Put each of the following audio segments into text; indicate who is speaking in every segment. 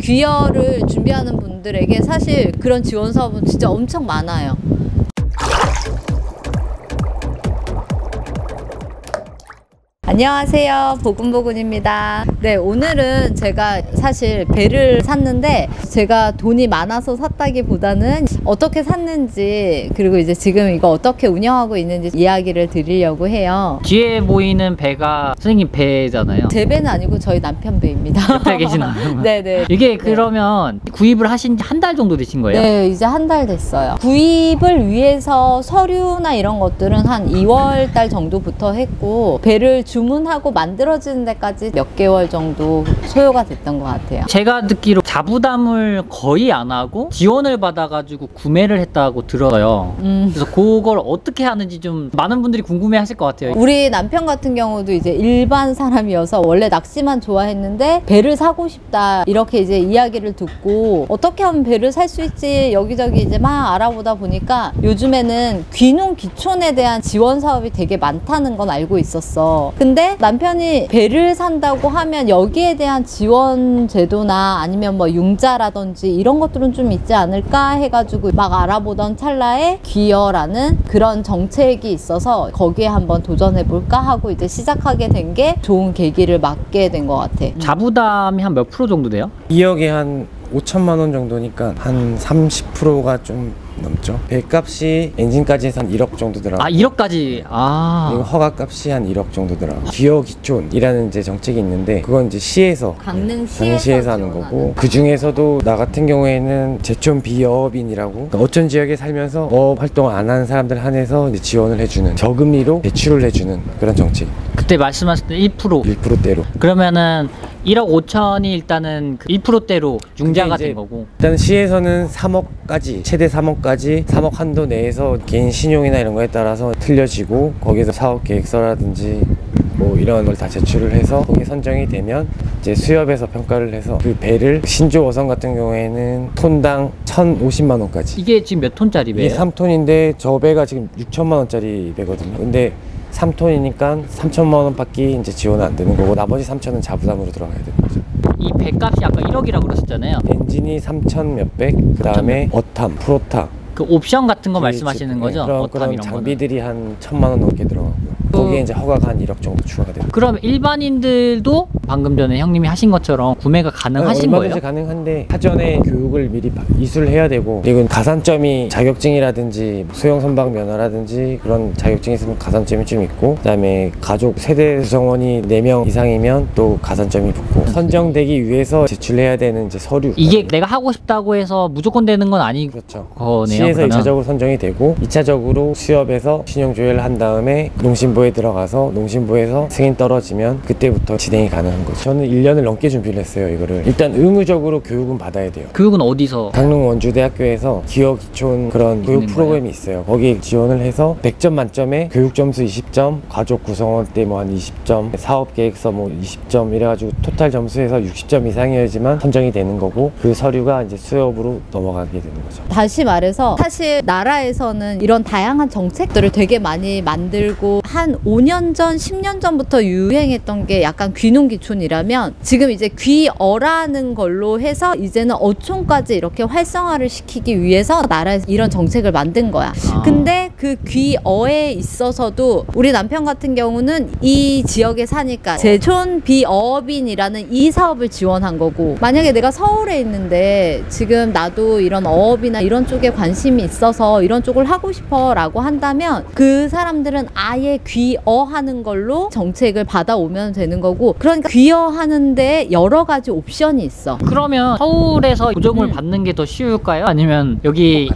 Speaker 1: 귀여를 준비하는 분들에게 사실 그런 지원 사업은 진짜 엄청 많아요. 안녕하세요, 보금보금입니다. 네, 오늘은 제가 사실 배를 샀는데 제가 돈이 많아서 샀다기보다는 어떻게 샀는지, 그리고 이제 지금 이거 어떻게 운영하고 있는지 이야기를 드리려고 해요.
Speaker 2: 뒤에 보이는 배가 선생님 배잖아요.
Speaker 1: 제 배는 아니고 저희 남편 배입니다.
Speaker 2: 옆에 계시나요?
Speaker 1: 네네.
Speaker 2: 이게 그러면 구입을 하신 지 한 달 정도 되신 거예요?
Speaker 1: 네, 이제 한 달 됐어요. 구입을 위해서 서류나 이런 것들은 한 2월 달 정도부터 했고, 배를 주문하고 만들어지는 데까지 몇 개월 정도 소요가 됐던 것 같아요.
Speaker 2: 제가 듣기로 자부담을 거의 안 하고 지원을 받아가지고 구매를 했다고 들어요. 그래서 그걸 어떻게 하는지 좀 많은 분들이 궁금해 하실 것 같아요.
Speaker 1: 우리 남편 같은 경우도 이제 일반 사람이어서 원래 낚시만 좋아했는데 배를 사고 싶다 이렇게 이제 이야기를 듣고 어떻게 하면 배를 살 수 있지 여기저기 이제 막 알아보다 보니까 요즘에는 귀농 귀촌에 대한 지원 사업이 되게 많다는 건 알고 있었어. 근데 남편이 배를 산다고 하면 여기에 대한 지원 제도나 아니면 뭐 융자라든지 이런 것들은 좀 있지 않을까 해가지고 막 알아보던 찰나에 귀여라는 그런 정책이 있어서 거기에 한번 도전해볼까 하고 이제 시작하게 된 게 좋은 계기를 맞게 된 것 같아.
Speaker 2: 자부담이 한 몇 프로 정도 돼요?
Speaker 3: 2억에 한 5천만 원 정도니까 한 30%가 좀 넘죠. 배값이 엔진까지 해서 한 1억 정도 들어가고,
Speaker 2: 1억까지.
Speaker 3: 그리고 허가값이 한 1억 정도 들어가고, 귀여 기촌이라는 이제 정책이 있는데 그건 이제 시에서 강릉시에서 하는 거고, 그 중에서도 나 같은 경우에는 제촌 비어업인이라고, 그러니까 어촌 지역에 살면서 어업 활동을 안 하는 사람들 한해서 이제 지원을 해주는, 저금리로 대출을 해주는 그런 정책.
Speaker 2: 그때 말씀하실 때
Speaker 3: 1%대로.
Speaker 2: 그러면은 1억 5천이 일단은 1%대로 융자가 된 거고,
Speaker 3: 일단 시에서는 3억까지, 최대 3억까지 3억 한도 내에서 개인 신용이나 이런 거에 따라서 틀려지고, 거기서 사업 계획서라든지 뭐 이런 걸 다 제출을 해서 거기 선정이 되면 이제 수협에서 평가를 해서 그 배를, 신조 어선 같은 경우에는 톤당 1,050만 원까지.
Speaker 2: 이게 지금 몇 톤짜리 배예요?
Speaker 3: 이게 3톤인데 저 배가 지금 6천만 원짜리 배거든요. 근데 3톤이니까 3천만 원밖에 이제 지원은 안 되는 거고, 나머지 3천은 자부담으로 들어가야 되는 거죠.
Speaker 2: 이 배값이 아까 1억이라고 그러셨잖아요.
Speaker 3: 엔진이 3천 몇백, 그 다음에 어탐, 프로타,
Speaker 2: 그 옵션 같은 거 말씀하시는 거죠?
Speaker 3: 그런
Speaker 2: 어탐 이런
Speaker 3: 장비들이 한 1,000만 원 넘게 들어가고요. 거기에 이제 허가가 한 1억 정도 추가가 됩니다.
Speaker 2: 그럼 일반인들도 방금 전에 형님이 하신 것처럼 구매가 가능하신 거예요?
Speaker 3: 얼마든지 가능한데 사전에 교육을 미리 이수를 해야 되고, 그리고 가산점이, 자격증이라든지 소형 선박 면허라든지 그런 자격증이 있으면 가산점이 좀 있고, 그 다음에 가족 세대 구성원이 4명 이상이면 또 가산점이 붙고, 선정되기 위해서 제출해야 되는 이제 서류,
Speaker 2: 이게 내가 하고 싶다고 해서 무조건 되는 건 아니고.
Speaker 3: 그렇죠.
Speaker 2: 거네요.
Speaker 3: 시에서
Speaker 2: 그러면.
Speaker 3: 1차적으로 선정이 되고, 2차적으로 수협에서 신용조회를 한 다음에 농심부에 들어가서 농심부에서 승인 떨어지면 그때부터 진행이 가능한 거죠. 저는 1년을 넘게 준비를 했어요. 이거를 일단 의무적으로 교육은 받아야 돼요.
Speaker 2: 교육은 어디서?
Speaker 3: 강릉 원주대학교에서 기여 기촌 그런 교육 프로그램이 있어요. 거기에 지원을 해서 100점 만점에 교육 점수 20점, 가족 구성원 때 뭐 한 20점, 사업 계획서 뭐 20점 이래가지고 토탈 점수에서 60점 이상이어야지만 선정이 되는 거고, 그 서류가 이제 수협으로 넘어가게 되는 거죠.
Speaker 1: 다시 말해서 사실 나라에서는 이런 다양한 정책들을 되게 많이 만들고, 한 5년 전, 10년 전부터 유행했던 게 약간 귀농귀촌이라면 지금 이제 귀어라는 걸로 해서 이제는 어촌까지 이렇게 활성화를 시키기 위해서 나라에서 이런 정책을 만든 거야. 근데 그 귀어에 있어서도 우리 남편 같은 경우는 이 지역에 사니까 제촌 비어업인이라는 이 사업을 지원한 거고, 만약에 내가 서울에 있는데 지금 나도 이런 어업이나 이런 쪽에 관심이 있어서 이런 쪽을 하고 싶어 라고 한다면 그 사람들은 아예 귀어하는 걸로 정책을 받아오면 되는 거고, 그러니까 귀어하는데 여러 가지 옵션이 있어.
Speaker 2: 그러면 서울에서 보정을 받는 게 더 쉬울까요? 아니면 여기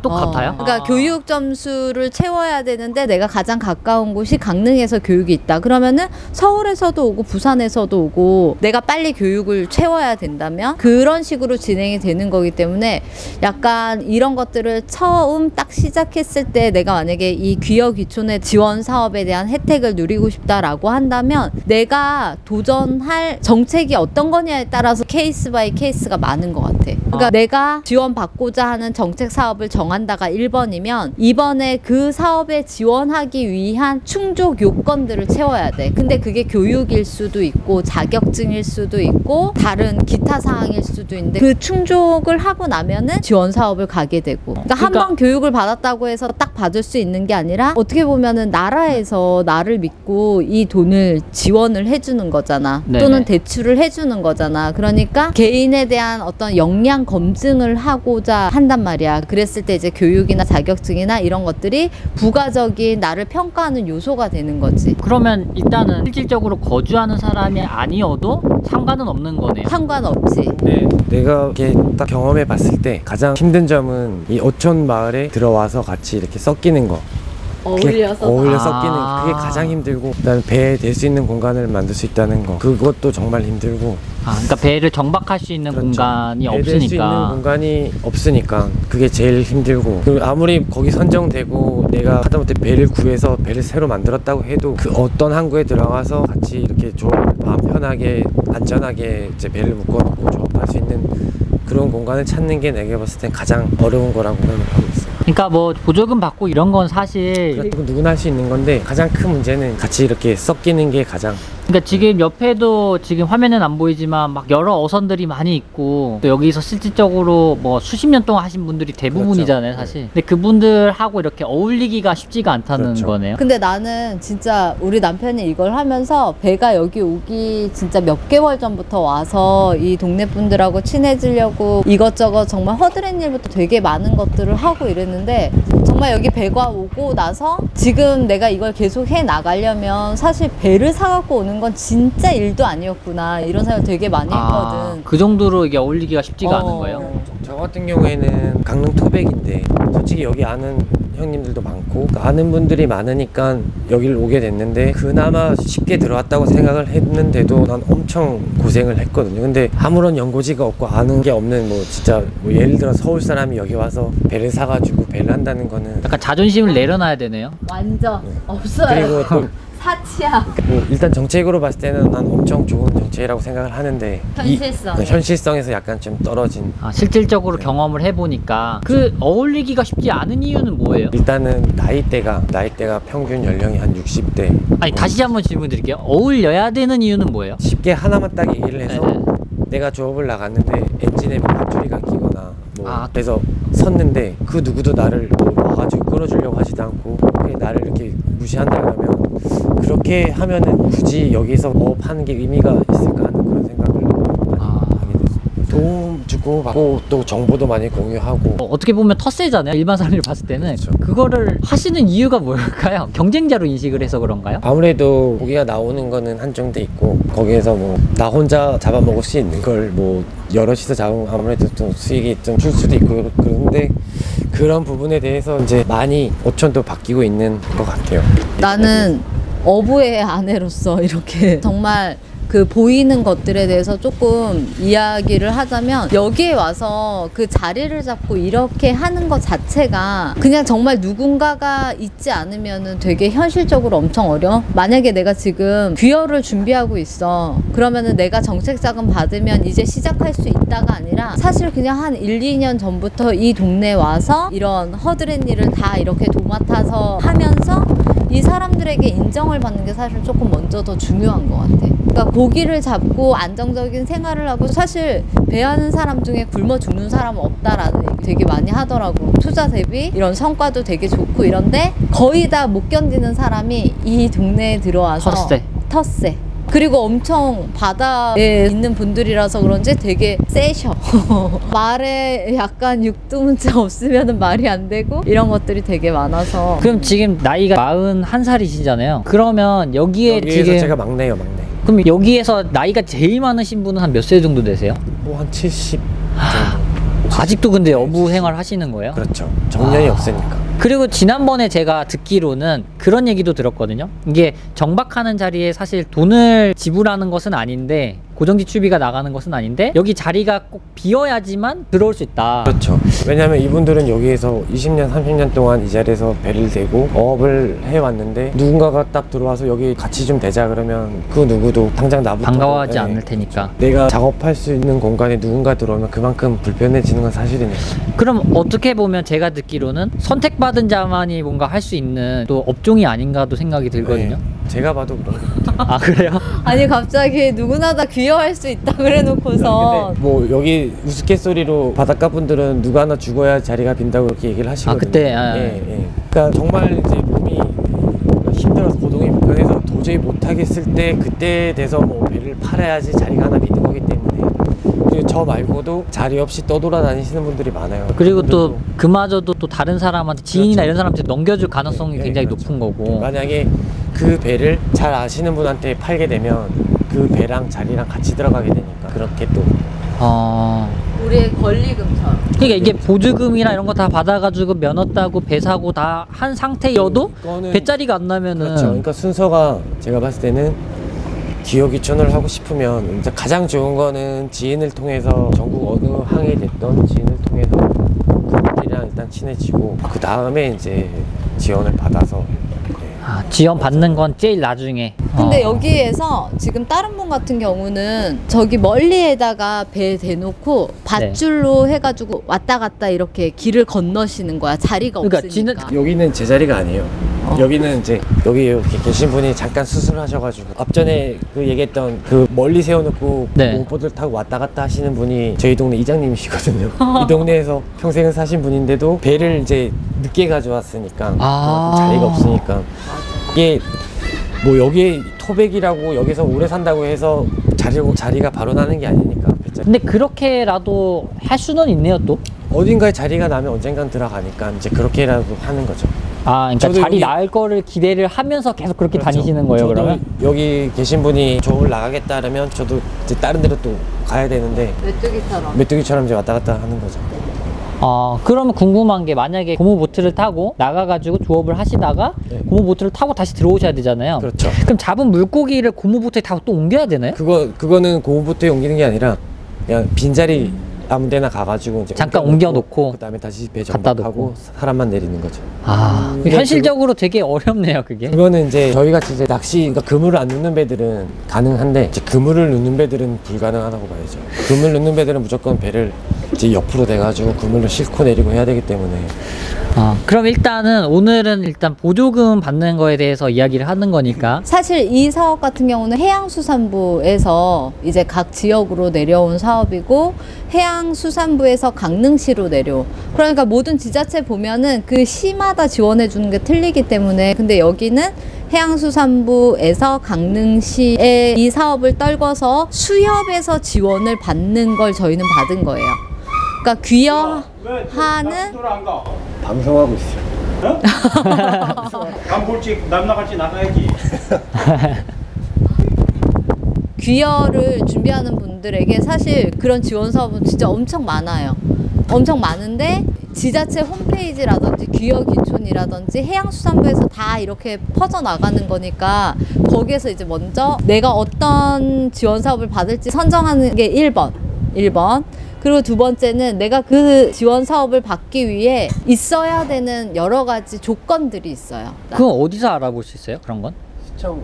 Speaker 2: 똑같아요?
Speaker 1: 그러니까 교육 점수를 채워야 되는데 내가 가장 가까운 곳이 강릉에서 교육이 있다. 그러면은 서울에서도 오고 부산에서도 오고 내가 빨리 교육을 채워야 된다면 그런 식으로 진행이 되는 거기 때문에 약간 이런 것들을 처음 딱 시작했을 때 내가 만약에 이 귀여 귀촌의 지원 사업에 대한 대한 혜택을 누리고 싶다라고 한다면 내가 도전할 정책이 어떤 거냐에 따라서 케이스 바이 케이스가 많은 것 같아. 그러니까 내가 지원받고자 하는 정책 사업을 정한다가 1번이면 2번에 그 사업에 지원하기 위한 충족 요건들을 채워야 돼. 근데 그게 교육일 수도 있고 자격증일 수도 있고 다른 기타 사항일 수도 있는데 그 충족을 하고 나면은 지원 사업을 가게 되고. 그러니까 한 번 교육을 받았다고 해서 딱 받을 수 있는 게 아니라 어떻게 보면은 나라에서 나를 믿고 이 돈을 지원을 해주는 거잖아.
Speaker 2: 네네.
Speaker 1: 또는 대출을 해주는 거잖아. 그러니까 개인에 대한 어떤 역량 검증을 하고자 한단 말이야. 그랬을 때 이제 교육이나 자격증이나 이런 것들이 부가적인 나를 평가하는 요소가 되는 거지.
Speaker 2: 그러면 일단은 실질적으로 거주하는 사람이 아니어도 상관은 없는 거네요.
Speaker 1: 상관없지.
Speaker 3: 네, 내가 이렇게 딱 경험해 봤을 때 가장 힘든 점은 이 어촌 마을에 들어와서 같이 이렇게 섞이는 거.
Speaker 1: 어울려서
Speaker 3: 어울려
Speaker 2: 아.
Speaker 3: 섞이는 그게 가장 힘들고, 그다음에 배에 댈 수 있는 공간을 만들 수 있다는 거, 그것도 정말 힘들고.
Speaker 2: 그러니까 배를 정박할 수 있는
Speaker 3: 그렇죠.
Speaker 2: 공간이
Speaker 3: 배에 댈 수 있는
Speaker 2: 없으니까.
Speaker 3: 공간이 없으니까 그게 제일 힘들고, 그리고 아무리 거기 선정되고 내가 하다못해 배를 구해서 배를 새로 만들었다고 해도 그 어떤 항구에 들어가서 같이 이렇게 마음 편하게 안전하게 이제 배를 묶어놓고 조업할 수 있는 그런 공간을 찾는 게 내가 봤을 땐 가장 어려운 거라고 생각하고 있어요.
Speaker 2: 그러니까 뭐 보조금 받고 이런 건 사실
Speaker 3: 그러니까 누구나 할 수 있는 건데 가장 큰 문제는 같이 이렇게 섞이는 게 가장.
Speaker 2: 그러니까 지금 옆에도 지금 화면은 안 보이지만 막 여러 어선들이 많이 있고 또 여기서 실질적으로 뭐 수십 년 동안 하신 분들이 대부분이잖아요,
Speaker 3: 그렇죠.
Speaker 2: 사실. 근데 그분들하고 이렇게 어울리기가 쉽지가 않다는
Speaker 3: 그렇죠.
Speaker 2: 거네요.
Speaker 1: 근데 나는 진짜 우리 남편이 이걸 하면서 배가 여기 오기 진짜 몇 개월 전부터 와서 이 동네 분들하고 친해지려고 이것저것 정말 허드렛 일부터 되게 많은 것들을 하고 이랬는데, 정말 여기 배가 오고 나서 지금 내가 이걸 계속 해 나가려면 사실 배를 사갖고 오는 건 진짜 일도 아니었구나 이런 생각을 되게 많이 했거든.
Speaker 2: 그 정도로 이게 어울리기가 쉽지가 않은 거예요.
Speaker 3: 저 같은 경우에는 강릉 토백인데 솔직히 여기 아는 형님들도 많고 아는 분들이 많으니까 여기를 오게 됐는데, 그나마 쉽게 들어왔다고 생각을 했는데도 난 엄청 고생을 했거든요. 근데 아무런 연고지가 없고 아는 게 없는 뭐 진짜 뭐 예를 들어 서울 사람이 여기 와서 배를 사가지고 배를 한다는 거는
Speaker 2: 약간 자존심을 내려놔야 되네요.
Speaker 1: 완전 없어요.
Speaker 3: 그리고 또
Speaker 1: 사치야.
Speaker 3: 뭐 일단 정책으로 봤을 때는 난 엄청 좋은 정책이라고 생각을 하는데
Speaker 1: 현실성.
Speaker 3: 현실성에서 약간 좀 떨어진.
Speaker 2: 실질적으로 경험을 해보니까 그 어울리기가 쉽지 않은 이유는 뭐예요?
Speaker 3: 일단은 나이대가 평균 연령이 한 60대.
Speaker 2: 아니 다시 한번 질문 드릴게요. 어울려야 되는 이유는 뭐예요?
Speaker 3: 쉽게 하나만 딱 얘기를 해서
Speaker 2: 네네.
Speaker 3: 내가 조업을 나갔는데 엔진에 뭐 밧줄이가 끼거나 뭐
Speaker 2: 아.
Speaker 3: 그래서 섰는데 그 누구도 나를 뭐 와가지고 끌어주려고 하지도 않고 그냥 나를 이렇게 무시한다면, 그렇게 하면은 굳이 여기서 조업하는 게 의미가 있을까 하는 그런 생각을 많이 하게 됐어요. 도움 주고 받고 또 정보도 많이 공유하고.
Speaker 2: 어떻게 보면 텃세잖아요. 일반 사람들이 봤을 때는.
Speaker 3: 그렇죠.
Speaker 2: 그거를 하시는 이유가 뭘까요? 경쟁자로 인식을 해서 그런가요?
Speaker 3: 아무래도 고기가 나오는 거는 한정돼 있고 거기에서 뭐 나 혼자 잡아먹을 수 있는 걸 뭐 여럿이서 잡으면 아무래도 좀 수익이 좀 줄 수도 있고 그런데, 그런 부분에 대해서 이제 많이 어촌도 바뀌고 있는 것 같아요.
Speaker 1: 나는 어부의 아내로서 이렇게 정말 그 보이는 것들에 대해서 조금 이야기를 하자면, 여기에 와서 그 자리를 잡고 이렇게 하는 것 자체가 그냥 정말 누군가가 있지 않으면은 되게 현실적으로 엄청 어려워. 만약에 내가 지금 귀여를 준비하고 있어. 그러면은 내가 정책 자금 받으면 이제 시작할 수 있다가 아니라 사실 그냥 한 1, 2년 전부터 이 동네에 와서 이런 허드렛 일을 다 이렇게 도맡아서 하면서 이 사람들에게 인정을 받는 게 사실 조금 먼저 더 중요한 것 같아. 그러니까 고기를 잡고 안정적인 생활을 하고, 사실 배하는 사람 중에 굶어 죽는 사람은 없다라는 얘기 되게 많이 하더라고. 투자 대비 이런 성과도 되게 좋고 이런데 거의 다 못 견디는 사람이 이 동네에 들어와서 텃세. 그리고 엄청 바다에 있는 분들이라서 그런지 되게 세셔. 말에 약간 육두문자 없으면 말이 안 되고 이런 것들이 되게 많아서.
Speaker 2: 그럼 지금 나이가 41살이시잖아요. 그러면 여기에서 지금
Speaker 3: 제가 막내예요, 막내.
Speaker 2: 그럼 여기에서 나이가 제일 많으신 분은 한 몇 세 정도 되세요?
Speaker 3: 뭐 한 70 정도.
Speaker 2: 아직도 근데 어부 생활 하시는 거예요?
Speaker 3: 그렇죠. 정년이 없으니까.
Speaker 2: 그리고 지난번에 제가 듣기로는 그런 얘기도 들었거든요. 이게 정박하는 자리에 사실 돈을 지불하는 것은 아닌데, 고정지출비가 나가는 것은 아닌데, 여기 자리가 꼭 비어야지만 들어올 수 있다.
Speaker 3: 그렇죠. 왜냐하면 이분들은 여기에서 20년, 30년 동안 이 자리에서 배를 대고 어업을 해왔는데, 누군가가 딱 들어와서 여기 같이 좀 대자 그러면 그 누구도 당장 나부터
Speaker 2: 반가워하지 않을 테니까.
Speaker 3: 내가 작업할 수 있는 공간에 누군가 들어오면 그만큼 불편해지는 건 사실이니까.
Speaker 2: 그럼 어떻게 보면 제가 듣기로는 선택받은 자만이 뭔가 할 수 있는 또 업종이 아닌가도 생각이 들거든요.
Speaker 3: 제가 봐도 그런 것 같아요.
Speaker 2: 아, 그래요?
Speaker 1: 아니 갑자기 누구나 다 귀여워할 수 있다 그래놓고서
Speaker 3: 근데 뭐 여기 우스갯소리로 바닷가 분들은 누가 하나 죽어야 자리가 빈다고 그렇게 얘기를 하시거든요.
Speaker 2: 그때,
Speaker 3: 그러니까 정말 이제 몸이 힘들어서 고동이 불편해서 도저히 못하겠을 때, 그때 돼서 뭐 배를 팔아야지 자리가 하나 비는 거기 때문에. 그리고 저 말고도 자리 없이 떠돌아다니시는 분들이 많아요.
Speaker 2: 그리고 또 그마저도 또 다른 사람한테, 지인이나
Speaker 3: 그렇죠.
Speaker 2: 이런 사람한테 넘겨줄 가능성이 굉장히
Speaker 3: 그렇죠.
Speaker 2: 높은 거고.
Speaker 3: 만약에 그 배를 잘 아시는 분한테 팔게 되면 그 배랑 자리랑 같이 들어가게 되니까 그렇게 또.
Speaker 1: 우리의 권리금처럼.
Speaker 2: 그러니까 이게 보조금이나 이런 거 다 받아가지고 면허 따고 배 사고 다 한 상태여도
Speaker 3: 이거는
Speaker 2: 배짜리가 안 나면은.
Speaker 3: 그렇죠. 그러니까 순서가 제가 봤을 때는 기업 귀촌을 하고 싶으면 이제 가장 좋은 거는 지인을 통해서 전국 어느 항에 됐던 지인을 통해서 그분들이랑 일단 친해지고, 그 다음에 이제 지원을 받아서.
Speaker 2: 지원 받는 건 제일 나중에.
Speaker 1: 근데 여기에서 지금 다른 분 같은 경우는 저기 멀리에다가 배 대놓고 밧줄로 해가지고 왔다 갔다 이렇게 길을 건너시는 거야. 자리가
Speaker 2: 그러니까
Speaker 1: 없으니까.
Speaker 3: 여기는 제 자리가 아니에요. 여기는 이제 여기 이렇게 계신 분이 잠깐 수술하셔가지고, 앞전에 그 얘기했던 그 멀리 세워놓고 몽보들 타고 왔다 갔다 하시는 분이 저희 동네 이장님이시거든요. 이 동네에서 평생을 사신 분인데도 배를 이제 늦게 가져왔으니까 자리가 없으니까. 이게 뭐 여기에 토백이라고 여기서 오래 산다고 해서 자리가 바로 나는 게 아니니까.
Speaker 2: 근데 그렇게라도 할 수는 있네요, 또.
Speaker 3: 어딘가에 자리가 나면 언젠간 들어가니까 이제 그렇게라도 하는 거죠.
Speaker 2: 그러니까 자리 나을 거를 기대를 하면서 계속 그렇게 다니시는 거예요, 그러면?
Speaker 3: 여기 계신 분이 저울 나가겠다 그러면 저도 이제 다른 데로 또 가야 되는데, 메뚜기처럼 이제 왔다 갔다 하는 거죠.
Speaker 2: 그러면 궁금한 게, 만약에 고무보트를 타고 나가가지고 조업을 하시다가 고무보트를 타고 다시 들어오셔야 되잖아요.
Speaker 3: 그렇죠.
Speaker 2: 그럼 잡은 물고기를 고무보트에 타고 또 옮겨야 되나요?
Speaker 3: 그거는 고무보트에 옮기는 게 아니라 그냥 빈자리 아무 데나 가가지고 이제
Speaker 2: 잠깐 옮겨놓고
Speaker 3: 그다음에 다시 배
Speaker 2: 갖다
Speaker 3: 정박하고
Speaker 2: 놓고.
Speaker 3: 사람만 내리는 거죠.
Speaker 2: 현실적으로 되게 어렵네요, 그게.
Speaker 3: 그거는 이제 저희 같이 이제 낚시, 그러니까 그물을 안 놓는 배들은 가능한데, 이제 그물을 놓는 배들은 불가능하다고 봐야죠. 그물 놓는 배들은 무조건 배를 이제 옆으로 대가지고 그물을 싣고 내리고 해야 되기 때문에.
Speaker 2: 그럼 오늘은 일단 보조금 받는 거에 대해서 이야기를 하는 거니까.
Speaker 1: 사실 이 사업 같은 경우는 해양수산부에서 이제 각 지역으로 내려온 사업이고, 해양수산부에서 강릉시로 그러니까 모든 지자체 보면은 그 시마다 지원해 주는 게 틀리기 때문에. 근데 여기는 해양수산부에서 강릉시에 이 사업을 떨궈서 수협에서 지원을 받는 걸 저희는 받은 거예요. 그러니까 귀여하는
Speaker 3: 방송하고 있어요.
Speaker 4: 남 볼지 남나 같이 나가야지.
Speaker 1: 귀여를 준비하는 분들에게 사실 그런 지원 사업은 진짜 엄청 많아요. 엄청 많은데 지자체 홈페이지라든지 귀여 귀촌이라든지 해양수산부에서 다 이렇게 퍼져나가는 거니까, 거기에서 이제 먼저 내가 어떤 지원 사업을 받을지 선정하는 게 1번. 그리고 두 번째는 내가 그 지원 사업을 받기 위해 있어야 되는 여러 가지 조건들이 있어요.
Speaker 2: 그건 어디서 알아볼 수 있어요, 그런 건?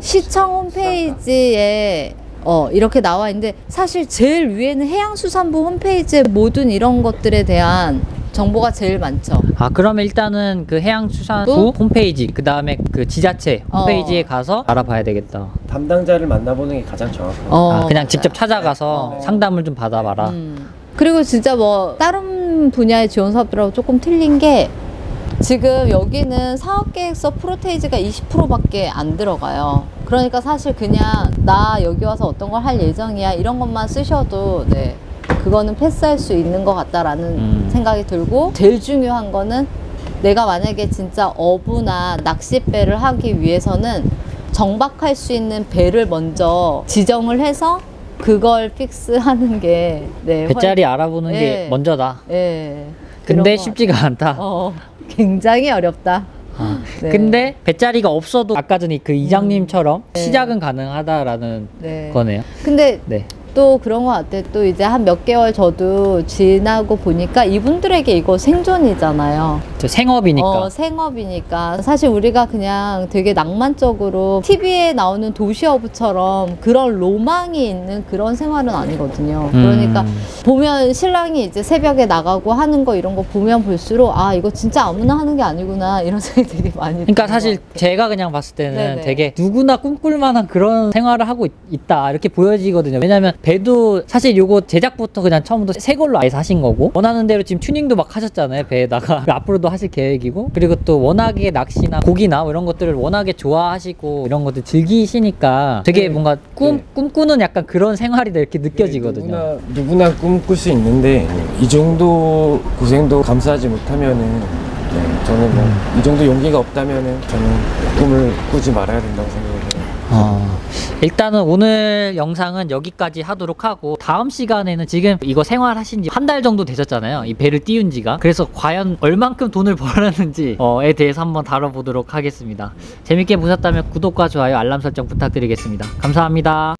Speaker 1: 시청 홈페이지에 이렇게 나와 있는데, 사실 제일 위에는 해양수산부 홈페이지에 모든 이런 것들에 대한 정보가 제일 많죠.
Speaker 2: 그러면 일단은 그 해양수산부 홈페이지, 그 다음에 그 지자체 홈페이지에 가서 알아봐야 되겠다.
Speaker 3: 담당자를 만나보는 게 가장 정확해요.
Speaker 2: 그냥 직접 찾아가서 상담을 좀 받아봐라.
Speaker 1: 그리고 진짜 뭐 다른 분야의 지원 사업들하고 조금 틀린 게, 지금 여기는 사업계획서 프로테이지가 20%밖에 안 들어가요. 그러니까 사실 그냥 나 여기 와서 어떤 걸 할 예정이야 이런 것만 쓰셔도 그거는 패스할 수 있는 것 같다라는 생각이 들고, 제일 중요한 거는 내가 만약에 진짜 어부나 낚싯배를 하기 위해서는 정박할 수 있는 배를 먼저 지정을 해서 그걸 픽스하는 게
Speaker 2: 배짜리 알아보는 게 먼저다. 근데 쉽지가 않다.
Speaker 1: 굉장히 어렵다. 네.
Speaker 2: 근데 배짜리가 없어도 아까 전에 그 이장님처럼
Speaker 1: 네.
Speaker 2: 시작은 가능하다라는
Speaker 1: 네.
Speaker 2: 거네요.
Speaker 1: 근데
Speaker 2: 네.
Speaker 1: 또 그런 것 같아. 또 이제 한 몇 개월 저도 지나고 보니까 이분들에게 이거 생존이잖아요.
Speaker 2: 저 생업이니까.
Speaker 1: 생업이니까. 사실 우리가 그냥 되게 낭만적으로 TV에 나오는 도시어부처럼 그런 로망이 있는 그런 생활은 아니거든요. 그러니까 보면 신랑이 이제 새벽에 나가고 하는 거 이런 거 보면 볼수록 아, 이거 진짜 아무나 하는 게 아니구나 이런 생각이 되게 많이
Speaker 2: 그러니까
Speaker 1: 드는
Speaker 2: 사실
Speaker 1: 것 같아요.
Speaker 2: 제가 그냥 봤을 때는
Speaker 1: 네네.
Speaker 2: 되게 누구나 꿈꿀 만한 그런 생활을 하고 있다 이렇게 보여지거든요. 왜냐면 배도 사실 요거 제작부터 그냥 처음부터 새 걸로 아예 사신 거고 원하는 대로 지금 튜닝도 막 하셨잖아요, 배에다가. 앞으로도 하실 계획이고, 그리고 또 워낙에 낚시나 고기나 뭐 이런 것들을 워낙에 좋아하시고 이런 것들 즐기시니까 되게
Speaker 3: 네.
Speaker 2: 뭔가 꿈꾸는 약간 그런 생활이다 이렇게 느껴지거든요.
Speaker 3: 누구나 꿈꿀 수 있는데 이 정도 고생도 감수하지 못하면은 저는 뭐 이 정도 용기가 없다면은 저는 꿈을 꾸지 말아야 된다고 생각을 해요.
Speaker 2: 일단은 오늘 영상은 여기까지 하도록 하고, 다음 시간에는 지금 이거 생활하신 지 한 달 정도 되셨잖아요, 이 배를 띄운 지가. 그래서 과연 얼만큼 돈을 벌었는지에 대해서 한번 다뤄보도록 하겠습니다. 재밌게 보셨다면 구독과 좋아요, 알람 설정 부탁드리겠습니다. 감사합니다.